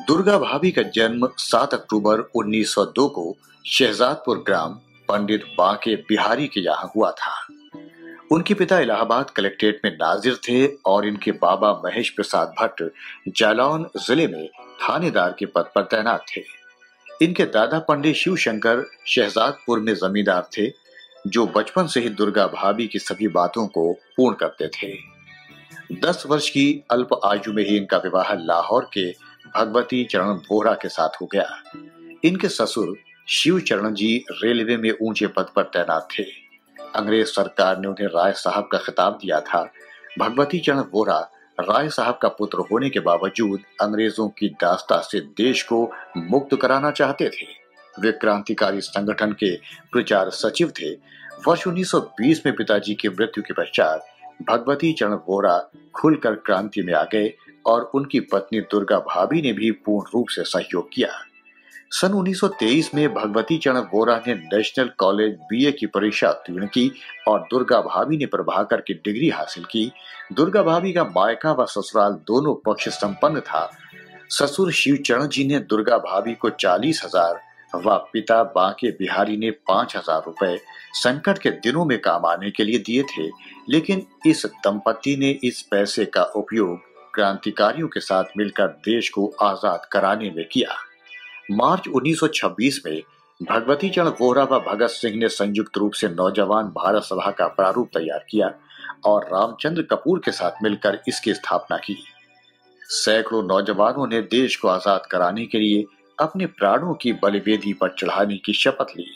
दुर्गा भाभी का जन्म 7 अक्टूबर 1902 को शहजादपुर ग्राम पंडित बांके बिहारी के यहाँ हुआ था। उनके पिता इलाहाबाद कलेक्ट्रेट में नाजिर थे और इनके बाबा महेश प्रसाद भट्ट जालौन जिले में थानेदार के पद पर तैनात थे। इनके दादा पंडित शिवशंकर शहजादपुर में जमींदार थे, जो बचपन से ही दुर्गा भाभी की सभी बातों को पूर्ण करते थे। 10 वर्ष की अल्प आयु में ही इनका विवाह लाहौर के भगवती चरण बोहरा के साथ हो गया। इनके ससुर शिव चरण जी रेलवे में ऊंचे पद पर तैनात थे। अंग्रेज सरकार ने उन्हें राय साहब का खिताब दिया था। भगवती चरण बोहरा राय साहब का पुत्र होने के बावजूद अंग्रेजों की दास्ता से देश को मुक्त कराना चाहते थे। वे क्रांतिकारी संगठन के प्रचार सचिव थे। वर्ष 1920 में पिताजी की मृत्यु के पश्चात भगवती चरण बोहरा खुलकर क्रांति में आ गए और उनकी पत्नी दुर्गा भाभी ने भी पूर्ण रूप से सहयोग किया। सन 1923 में भगवती चरण बोहरा ने नेशनल कॉलेज बीए की परीक्षा उत्तीर्ण की और दुर्गा भाभी ने प्रभाकर की डिग्री हासिल की। दुर्गा भाभी का मायका व ससुराल दोनों पक्ष संपन्न था। ससुर शिवचरण जी ने दुर्गा भाभी को 40,000 व पिता बांके बिहारी ने 5,000 रुपए संकट के दिनों में काम आने के लिए दिए थे, लेकिन इस दंपति ने इस पैसे का उपयोग क्रांतिकारियों के साथ मिलकर देश को आजाद कराने में किया। मार्च 1926 में भगवती चरण बोहरा व भगत सिंह ने संयुक्त रूप से नौजवान भारत सभा का प्रारूप तैयार किया और रामचंद्र कपूर के साथ मिलकर इसकी स्थापना की। सैकड़ों नौजवानों ने देश को आजाद कराने के लिए अपने प्राणों की बलिवेदी पर चढ़ाने की शपथ ली।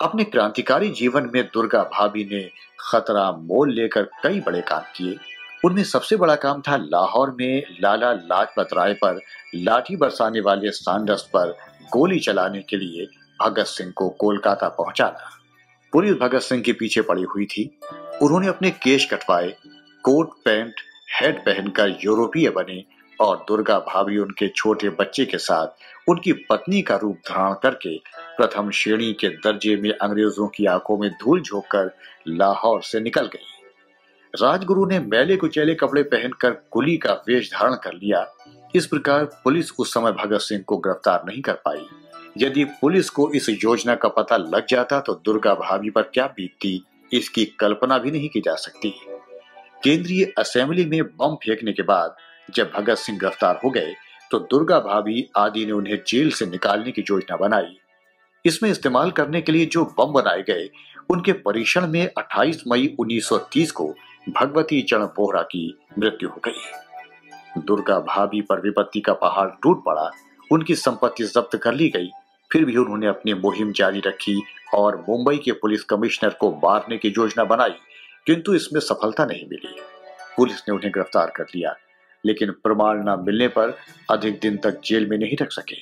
अपने क्रांतिकारी जीवन में दुर्गा भाभी ने खतरा मोल लेकर कई बड़े काम किए। उनमें सबसे बड़ा काम था लाहौर में लाला लाजपत राय पर लाठी बरसाने वाले सांडस पर गोली चलाने के लिए भगत सिंह को कोलकाता पहुंचाना। पुलिस भगत सिंह के पीछे पड़ी हुई थी। उन्होंने अपने केश कटवाए, कोट पैंट हेड पहनकर यूरोपीय बने और दुर्गा भाभी उनके छोटे बच्चे के साथ उनकी पत्नी का रूप धारण करके प्रथम श्रेणी के दर्जे में अंग्रेजों की आंखों में धूल झोंककर लाहौर से निकल गई। राजगुरु ने मैले कुचैले कपड़े पहनकर कुली का वेश धारण कर लिया। इस प्रकार पुलिस उस समय भगत सिंह को गिरफ्तार नहीं कर पाई। यदि पुलिस को इस योजना का पता लग जाता तो दुर्गा भाभी पर क्या बीतती, इसकी कल्पना भी नहीं की जा सकती। केंद्रीय असेंबली में बम फेंकने के बाद जब भगत सिंह गिरफ्तार हो गए तो दुर्गा भाभी आदि ने उन्हें जेल से निकालने की योजना बनाई। इसमें इस्तेमाल करने के लिए जो बम बनाए गए, उनके परीक्षण में 28 मई 1930 को भगवती चरण बोहरा की मृत्यु हो गई। दुर्गा भाभी पर विपत्ति का पहाड़ टूट पड़ा। उनकी संपत्ति जब्त कर ली गई। फिर भी उन्होंने अपनी मुहिम जारी रखी और मुंबई के पुलिस कमिश्नर को मारने की योजना बनाई, किंतु इसमें सफलता नहीं मिली। पुलिस ने उन्हें गिरफ्तार कर लिया, लेकिन प्रमाण न मिलने पर अधिक दिन तक जेल में नहीं रख सके।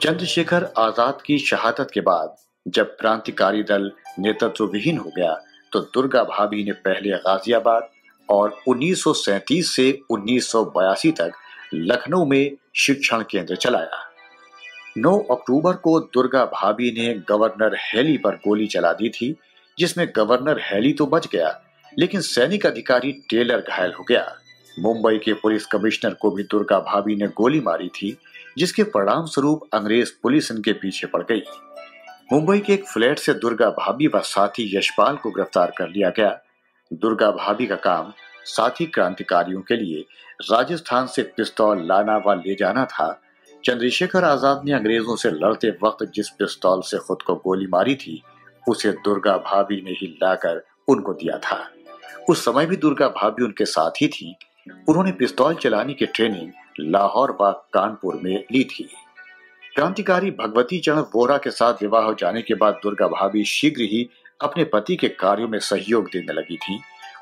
चंद्रशेखर आजाद की शहादत के बाद जब क्रांतिकारी दल नेतृत्व विहीन हो गया तो दुर्गा भाभी ने पहले गाजियाबाद और 1937 से 1982 तक लखनऊ में शिक्षण केंद्र चलाया। 9 अक्टूबर को दुर्गा भाभी ने गवर्नर हैली पर गोली चला दी थी, जिसमें गवर्नर हैली तो बच गया, लेकिन सैनिक अधिकारी टेलर घायल हो गया। मुंबई के पुलिस कमिश्नर को भी दुर्गा भाभी ने गोली मारी थी, जिसके परिणाम स्वरूप अंग्रेज पुलिस इनके पीछे पड़ गई। मुंबई के एक फ्लैट से दुर्गा भाभी व साथी यशपाल को गिरफ्तार कर लिया गया। दुर्गा भाभी का काम साथी क्रांतिकारियों के लिए राजस्थान से पिस्तौल लाना व ले जाना था। चंद्रशेखर आजाद ने अंग्रेजों से लड़ते वक्त जिस पिस्तौल से खुद को गोली मारी थी, उसे दुर्गा भाभी ने ही लाकर उनको दिया था। उस समय भी दुर्गा भाभी उनके साथ ही थी। उन्होंने पिस्तौल चलाने की ट्रेनिंग लाहौर व कानपुर में ली थी। क्रांतिकारी भगवती चरण बोहरा के साथ विवाह हो जाने के बाद दुर्गा भाभी शीघ्र ही अपने पति के कार्यों में सहयोग देने लगी थी।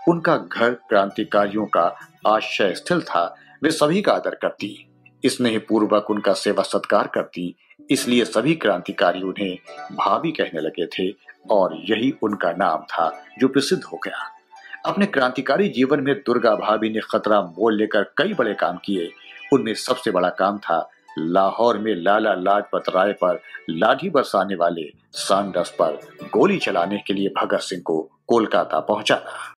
उनका घर क्रांतिकारियों का आश्रय स्थल था। वे सभी का आदर करती, स्नेह पूर्वक उनका सेवा सत्कार करती, इसलिए सभी क्रांतिकारी उन्हें भाभी कहने लगे थे और यही उनका नाम था जो प्रसिद्ध हो गया। अपने क्रांतिकारी जीवन में दुर्गा भाभी ने खतरा मोल लेकर कई बड़े काम किए। उनमें सबसे बड़ा काम था लाहौर में लाला लाजपत राय पर लाठी बरसाने वाले सांडस पर गोली चलाने के लिए भगत सिंह को कोलकाता पहुंचाना।